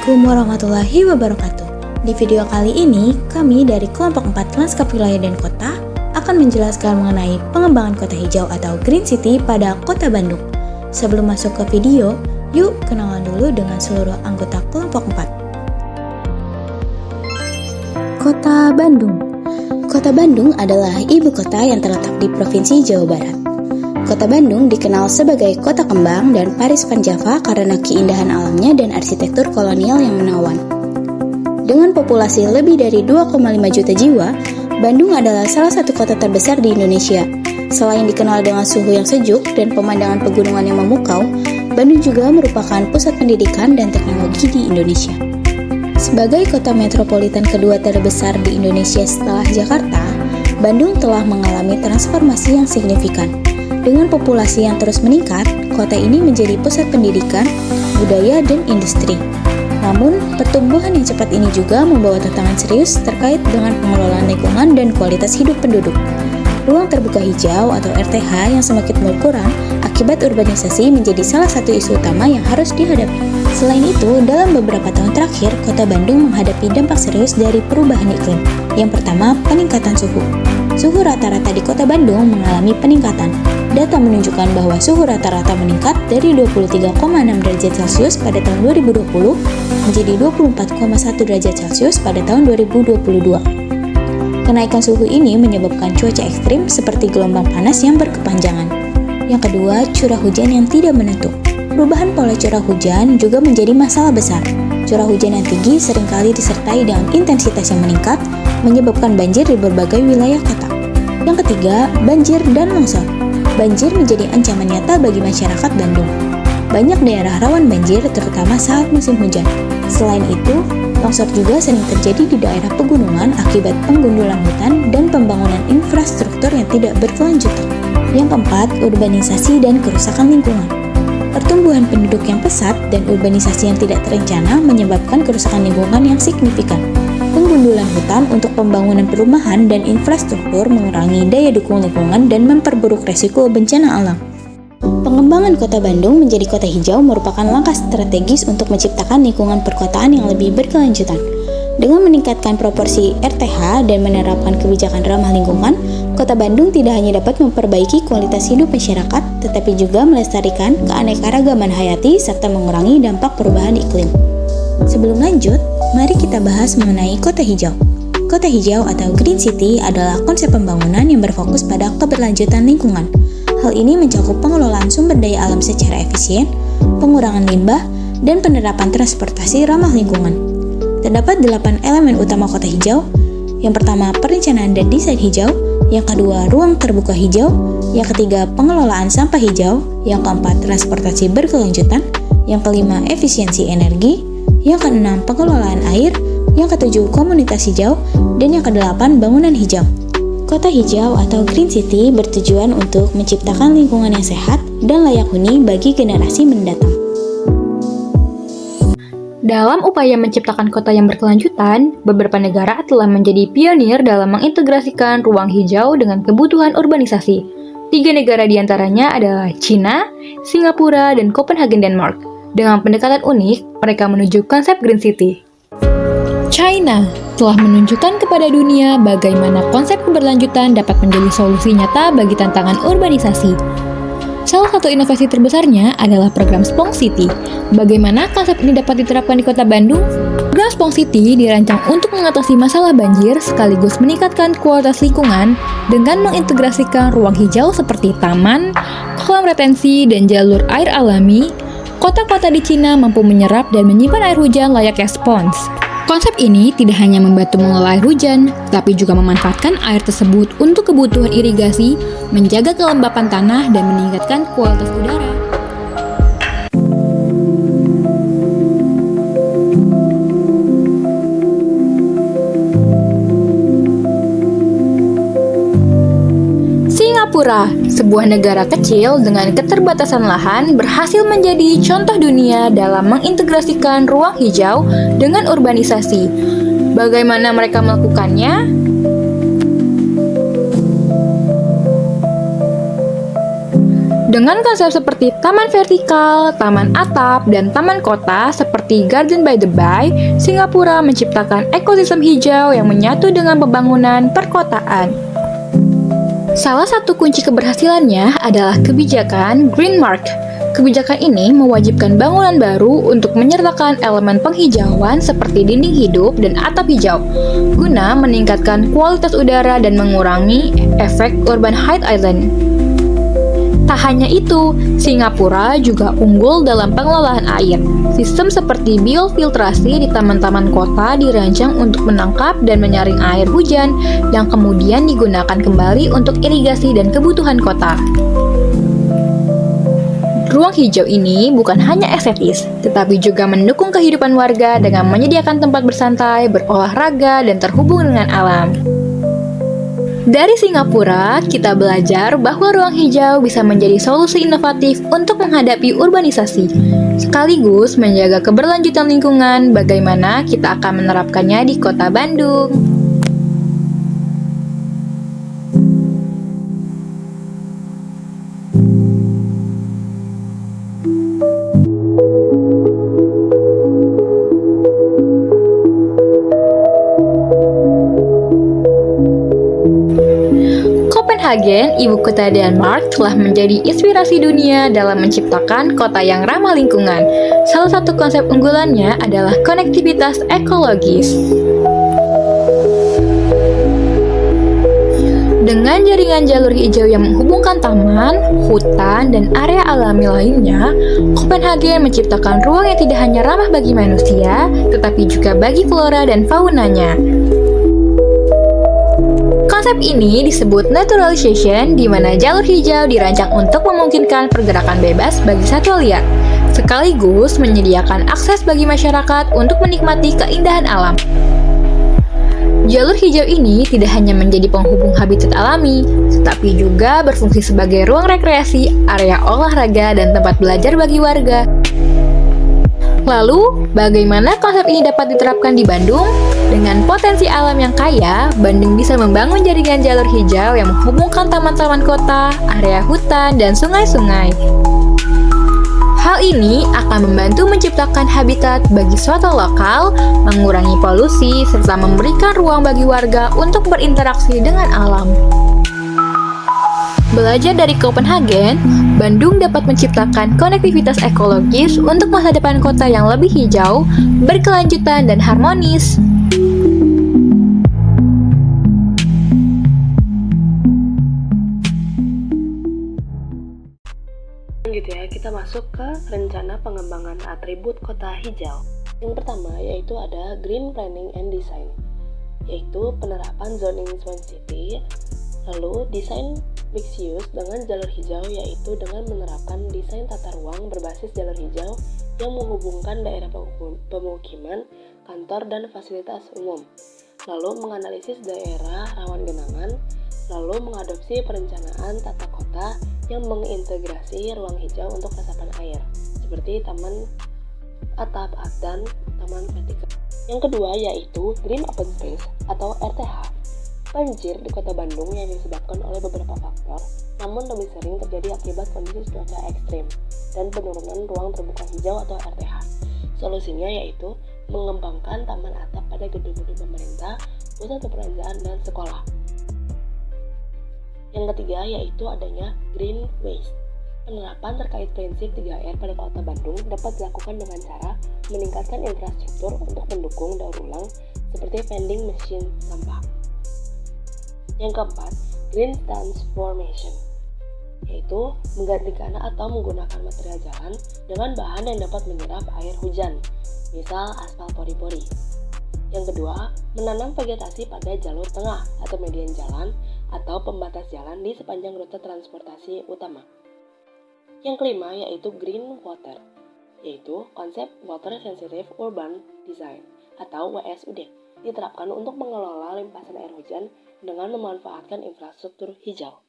Assalamualaikum warahmatullahi wabarakatuh. Di video kali ini, kami dari kelompok 4 Lanskap Wilayah dan Kota akan menjelaskan mengenai pengembangan kota hijau atau Green City pada Kota Bandung. Sebelum masuk ke video, yuk kenalan dulu dengan seluruh anggota kelompok 4. Kota Bandung. Kota Bandung adalah ibu kota yang terletak di Provinsi Jawa Barat. Kota Bandung dikenal sebagai kota kembang dan Paris Van Java karena keindahan alamnya dan arsitektur kolonial yang menawan. Dengan populasi lebih dari 2,5 juta jiwa, Bandung adalah salah satu kota terbesar di Indonesia. Selain dikenal dengan suhu yang sejuk dan pemandangan pegunungan yang memukau, Bandung juga merupakan pusat pendidikan dan teknologi di Indonesia. Sebagai kota metropolitan kedua terbesar di Indonesia setelah Jakarta, Bandung telah mengalami transformasi yang signifikan. Dengan populasi yang terus meningkat, kota ini menjadi pusat pendidikan, budaya, dan industri. Namun, pertumbuhan yang cepat ini juga membawa tantangan serius terkait dengan pengelolaan lingkungan dan kualitas hidup penduduk. Ruang terbuka hijau atau RTH yang semakin berkurang akibat urbanisasi menjadi salah satu isu utama yang harus dihadapi. Selain itu, dalam beberapa tahun terakhir, Kota Bandung menghadapi dampak serius dari perubahan iklim. Yang pertama, peningkatan suhu. Suhu rata-rata di Kota Bandung mengalami peningkatan. Data menunjukkan bahwa suhu rata-rata meningkat dari 23,6 derajat Celcius pada tahun 2020 menjadi 24,1 derajat Celcius pada tahun 2022. Kenaikan suhu ini menyebabkan cuaca ekstrim seperti gelombang panas yang berkepanjangan. Yang kedua, curah hujan yang tidak menentu. Perubahan pola curah hujan juga menjadi masalah besar. Curah hujan yang tinggi seringkali disertai dengan intensitas yang meningkat, menyebabkan banjir di berbagai wilayah kota. Yang ketiga, banjir dan longsor. Banjir menjadi ancaman nyata bagi masyarakat Bandung. Banyak daerah rawan banjir, terutama saat musim hujan. Selain itu, longsor juga sering terjadi di daerah pegunungan akibat penggundulan hutan dan pembangunan infrastruktur yang tidak berkelanjutan. Yang keempat, urbanisasi dan kerusakan lingkungan. Pertumbuhan penduduk yang pesat dan urbanisasi yang tidak terencana menyebabkan kerusakan lingkungan yang signifikan. Penggundulan hutan untuk pembangunan perumahan dan infrastruktur mengurangi daya dukung lingkungan dan memperburuk resiko bencana alam. Pengembangan Kota Bandung menjadi kota hijau merupakan langkah strategis untuk menciptakan lingkungan perkotaan yang lebih berkelanjutan. Dengan meningkatkan proporsi RTH dan menerapkan kebijakan ramah lingkungan, Kota Bandung tidak hanya dapat memperbaiki kualitas hidup masyarakat, tetapi juga melestarikan keanekaragaman hayati serta mengurangi dampak perubahan iklim. Sebelum lanjut, mari kita bahas mengenai kota hijau. Kota hijau atau Green City adalah konsep pembangunan yang berfokus pada keberlanjutan lingkungan. Hal ini mencakup pengelolaan sumber daya alam secara efisien, pengurangan limbah, dan penerapan transportasi ramah lingkungan. Terdapat 8 elemen utama kota hijau. Yang pertama, perencanaan dan desain hijau. Yang kedua, ruang terbuka hijau. Yang ketiga, pengelolaan sampah hijau. Yang keempat, transportasi berkelanjutan. Yang kelima, efisiensi energi. Yang keenam, pengelolaan air. Yang ketujuh, komunitas hijau. Dan yang kedelapan, bangunan hijau. Kota hijau atau Green City bertujuan untuk menciptakan lingkungan yang sehat dan layak huni bagi generasi mendatang. Dalam upaya menciptakan kota yang berkelanjutan, beberapa negara telah menjadi pionir dalam mengintegrasikan ruang hijau dengan kebutuhan urbanisasi. 3 negara diantaranya adalah China, Singapura, dan Copenhagen, Denmark. Dengan pendekatan unik, mereka menuju konsep Green City. China telah menunjukkan kepada dunia bagaimana konsep keberlanjutan dapat menjadi solusi nyata bagi tantangan urbanisasi. Salah satu inovasi terbesarnya adalah program Spong City. Bagaimana konsep ini dapat diterapkan di Kota Bandung? Program Spong City dirancang untuk mengatasi masalah banjir sekaligus meningkatkan kualitas lingkungan dengan mengintegrasikan ruang hijau seperti taman, kolam retensi, dan jalur air alami. Kota-kota di Cina mampu menyerap dan menyimpan air hujan layaknya spons. Konsep ini tidak hanya membantu mengelola air hujan, tapi juga memanfaatkan air tersebut untuk kebutuhan irigasi, menjaga kelembapan tanah, dan meningkatkan kualitas udara. Singapura, sebuah negara kecil dengan keterbatasan lahan, berhasil menjadi contoh dunia dalam mengintegrasikan ruang hijau dengan urbanisasi. Bagaimana mereka melakukannya? Dengan Dengan konsep seperti taman vertikal, taman atap, dan taman kota seperti Garden by the Bay, Singapura menciptakan ekosistem hijau yang menyatu dengan pembangunan perkotaan. Salah satu kunci keberhasilannya adalah kebijakan Green Mark. Kebijakan ini mewajibkan bangunan baru untuk menyertakan elemen penghijauan seperti dinding hidup dan atap hijau, guna meningkatkan kualitas udara dan mengurangi efek urban heat island. Tak hanya itu, Singapura juga unggul dalam pengelolaan air. Sistem seperti biofiltrasi di taman-taman kota dirancang untuk menangkap dan menyaring air hujan yang kemudian digunakan kembali untuk irigasi dan kebutuhan kota. Ruang hijau ini bukan hanya estetis, tetapi juga mendukung kehidupan warga dengan menyediakan tempat bersantai, berolahraga, dan terhubung dengan alam. Dari Singapura, kita belajar bahwa ruang hijau bisa menjadi solusi inovatif untuk menghadapi urbanisasi, sekaligus menjaga keberlanjutan lingkungan. Bagaimana kita akan menerapkannya di Kota Bandung? Copenhagen, ibu kota Denmark, telah menjadi inspirasi dunia dalam menciptakan kota yang ramah lingkungan. Salah satu konsep unggulannya adalah konektivitas ekologis. Dengan jaringan jalur hijau yang menghubungkan taman, hutan, dan area alami lainnya, Copenhagen menciptakan ruang yang tidak hanya ramah bagi manusia, tetapi juga bagi flora dan faunanya. Konsep ini disebut naturalization, di mana jalur hijau dirancang untuk memungkinkan pergerakan bebas bagi satwa liar, sekaligus menyediakan akses bagi masyarakat untuk menikmati keindahan alam. Jalur hijau ini tidak hanya menjadi penghubung habitat alami, tetapi juga berfungsi sebagai ruang rekreasi, area olahraga, dan tempat belajar bagi warga. Lalu, bagaimana konsep ini dapat diterapkan di Bandung? Dengan potensi alam yang kaya, Bandung bisa membangun jaringan jalur hijau yang menghubungkan taman-taman kota, area hutan, dan sungai-sungai. Hal ini akan membantu menciptakan habitat bagi suatu lokal, mengurangi polusi, serta memberikan ruang bagi warga untuk berinteraksi dengan alam. Belajar dari Copenhagen, Bandung dapat menciptakan konektivitas ekologis untuk masa depan kota yang lebih hijau, berkelanjutan, dan harmonis. Gitu ya, kita masuk ke rencana pengembangan atribut kota hijau. Yang pertama yaitu ada Green Planning and Design, yaitu penerapan zoning smart city, lalu desain mixed use dengan jalur hijau, yaitu dengan menerapkan desain tata ruang berbasis jalur hijau yang menghubungkan daerah pemukiman, kantor, dan fasilitas umum, lalu menganalisis daerah rawan genangan, lalu mengadopsi perencanaan tata kota yang mengintegrasi ruang hijau untuk resapan air, seperti taman atap dan taman vertikal. Yang kedua yaitu Green Open Space atau RTH. Banjir di kota Bandung yang disebabkan oleh beberapa faktor, namun lebih sering terjadi akibat kondisi cuaca ekstrim dan penurunan ruang terbuka hijau atau RTH. Solusinya yaitu mengembangkan taman atap pada gedung-gedung pemerintah, pusat perbelanjaan, dan sekolah. Yang ketiga yaitu adanya Green Waste. Penerapan terkait prinsip 3R pada kota Bandung dapat dilakukan dengan cara meningkatkan infrastruktur untuk mendukung daur ulang seperti vending machine sampah. Yang keempat, Green Transformation, yaitu menggantikan atau menggunakan material jalan dengan bahan yang dapat menyerap air hujan, misal aspal pori-pori. Yang kedua, menanam vegetasi pada jalur tengah atau median jalan atau pembatas jalan di sepanjang rute transportasi utama. Yang kelima yaitu Green Water, yaitu konsep Water Sensitive Urban Design atau WSUD, diterapkan untuk mengelola limpasan air hujan dengan memanfaatkan infrastruktur hijau.